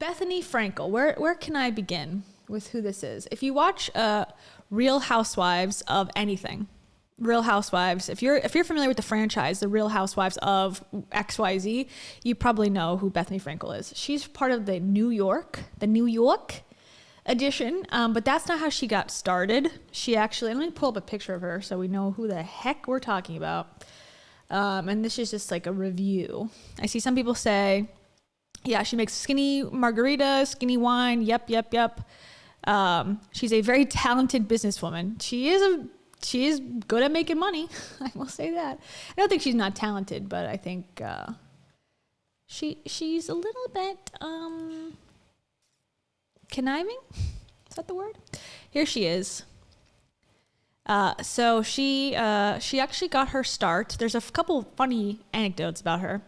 Bethenny Frankel. Where can I begin with who this is? If you watch Real Housewives of anything, Real Housewives, if you're familiar with the franchise, the Real Housewives of XYZ, you probably know who Bethenny Frankel is. She's part of the New York edition, but that's not how she got started. She actually, let me pull up a picture of her so we know who the heck we're talking about. And this is just like a review. I see some people say, yeah, she makes skinny margaritas, skinny wine. Yep. She's a very talented businesswoman. She is good at making money. I will say that. I don't think she's not talented, but I think she's a little bit conniving. Is that the word? Here she is. So she actually got her start. There's a couple funny anecdotes about her.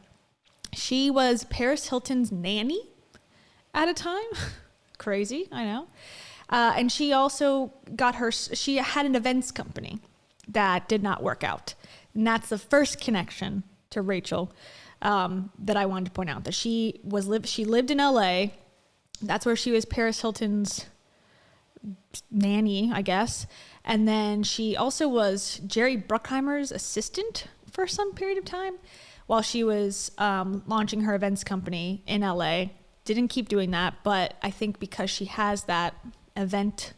She was Paris Hilton's nanny at a time. Crazy, I know. And she also she had an events company that did not work out. And that's the first connection to Rachel that I wanted to point out, that she lived in LA. That's where she was Paris Hilton's nanny, I guess. And then she also was Jerry Bruckheimer's assistant for some period of time while she was launching her events company in LA. Didn't keep doing that, but I think because she has that event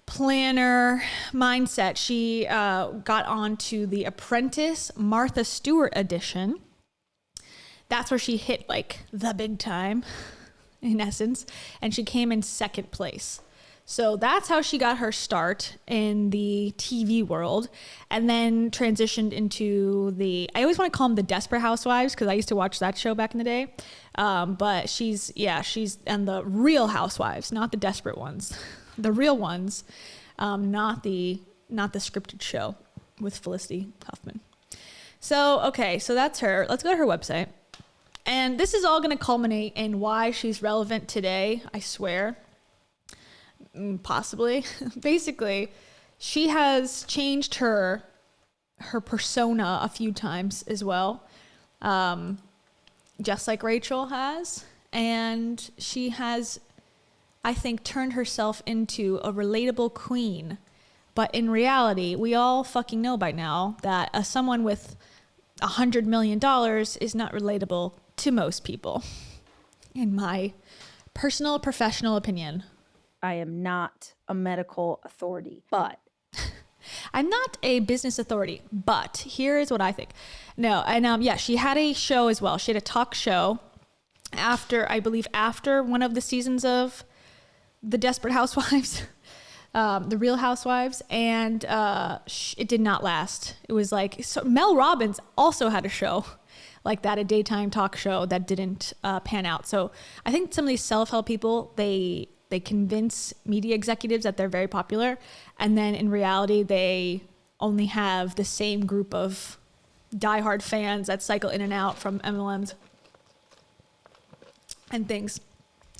planner mindset, she got onto The Apprentice Martha Stewart edition. That's where she hit like the big time, in essence, and she came in second place. So that's how she got her start in the TV world, and then transitioned into I always want to call them the Desperate Housewives because I used to watch that show back in the day. But she's and the Real Housewives, not the desperate ones, the real ones, not the scripted show with Felicity Huffman. So, okay, so that's her. Let's go to her website. And this is all going to culminate in why she's relevant today, I swear. Possibly. Basically, she has changed her persona a few times as well, just like Rachel has. And she has, I think, turned herself into a relatable queen. But in reality, we all fucking know by now that someone with $100 million is not relatable to most people, in my personal professional opinion. I am not a medical authority, but I'm not a business authority, but here is what I think. No, and she had a show as well. She had a talk show after one of the seasons of The Desperate Housewives, The Real Housewives, and it did not last. It was Mel Robbins also had a show like that, a daytime talk show that didn't pan out. So I think some of these self-help people, they convince media executives that they're very popular, and then in reality they only have the same group of diehard fans that cycle in and out from MLMs and things.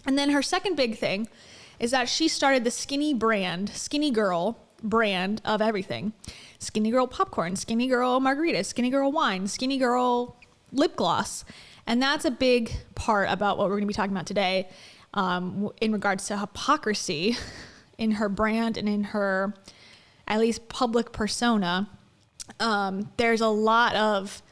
And then her second big thing is that she started the Skinny Girl brand of everything. Skinny Girl popcorn, Skinny Girl margaritas, Skinny Girl wine, Skinny Girl lip gloss. And that's a big part about what we're going to be talking about today. In regards to hypocrisy in her brand and in her, at least, public persona. There's a lot of,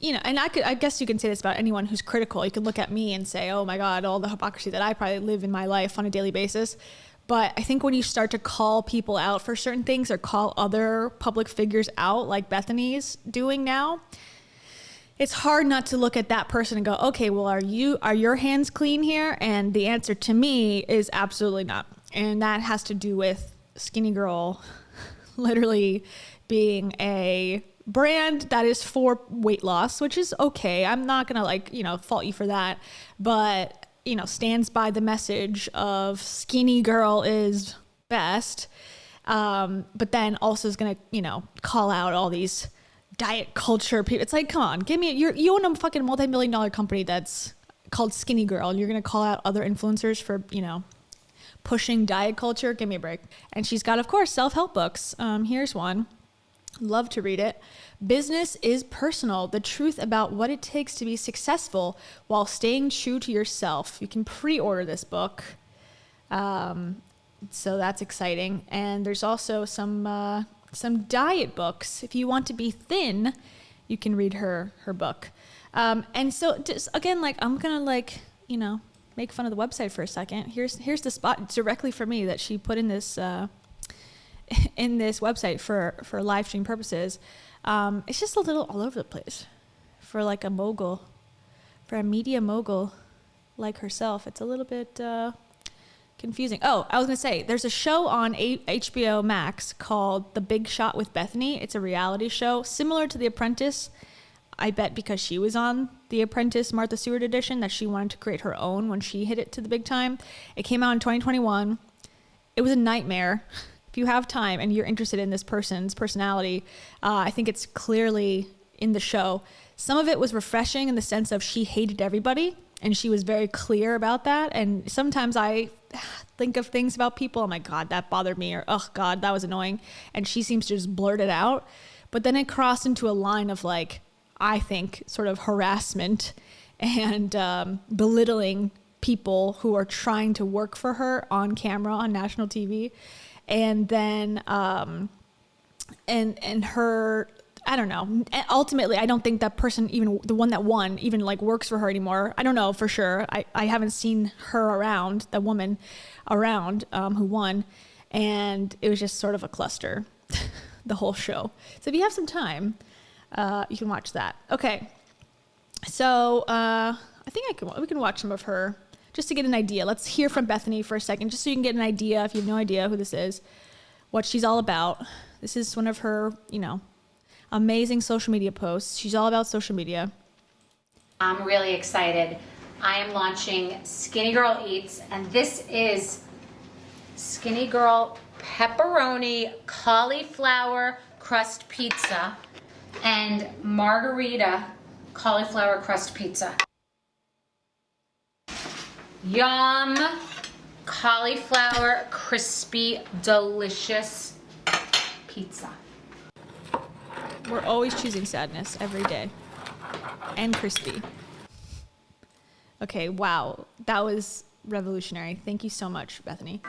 and I guess you can say this about anyone who's critical. You can look at me and say, oh my God, all the hypocrisy that I probably live in my life on a daily basis. But I think when you start to call people out for certain things or call other public figures out, like Bethenny's doing now, it's hard not to look at that person and go, okay, well, are your hands clean here? And the answer to me is absolutely not. And that has to do with Skinny Girl literally being a brand that is for weight loss, which is okay. I'm not going to fault you for that, but, stands by the message of Skinny Girl is best. But then also is going to, call out all these diet culture people. It's like, come on, you own a fucking multi-million-dollar company that's called Skinny Girl, and you're gonna call out other influencers for pushing diet culture? Give me a break. And she's got, of course, self-help books. Here's one. Love to read it. Business is Personal, the truth about what it takes to be successful while staying true to yourself. You can pre-order this book. So that's exciting. And there's also some diet books. If you want to be thin, you can read her book. And so just again, like, I'm going to, like, you know, make fun of the website for a second. Here's the spot directly for me that she put in this website for live stream purposes. It's just a little all over the place for like a mogul, for a media mogul like herself. It's a little bit confusing. Oh, I was going to say, there's a show on HBO Max called The Big Shot with Bethenny. It's a reality show similar to The Apprentice. I bet because she was on The Apprentice Martha Stewart edition that she wanted to create her own when she hit it to the big time. It came out in 2021. It was a nightmare. If you have time and you're interested in this person's personality, I think it's clearly in the show. Some of it was refreshing in the sense of she hated everybody, and she was very clear about that. And sometimes I think of things about people, I'm like, God, that bothered me, or, oh, God, that was annoying. And she seems to just blurt it out. But then it crossed into a line of, like, I think, sort of harassment and belittling people who are trying to work for her on camera on national TV. And then, and her, I don't know. Ultimately, I don't think that person, even the one that won, even like works for her anymore. I don't know for sure. I haven't seen her around, the woman around who won. And it was just sort of a cluster, the whole show. So if you have some time, you can watch that. Okay. So I think we can watch some of her just to get an idea. Let's hear from Bethenny for a second, just so you can get an idea, if you have no idea who this is, what she's all about. This is one of her, you know, amazing social media posts. She's all about social media. I'm really excited. I am launching Skinny Girl Eats, and this is Skinny Girl pepperoni cauliflower crust pizza and margarita cauliflower crust pizza. Yum! Cauliflower crispy delicious pizza. We're always choosing sadness every day. And crispy. Okay, wow. That was revolutionary. Thank you so much, Bethenny.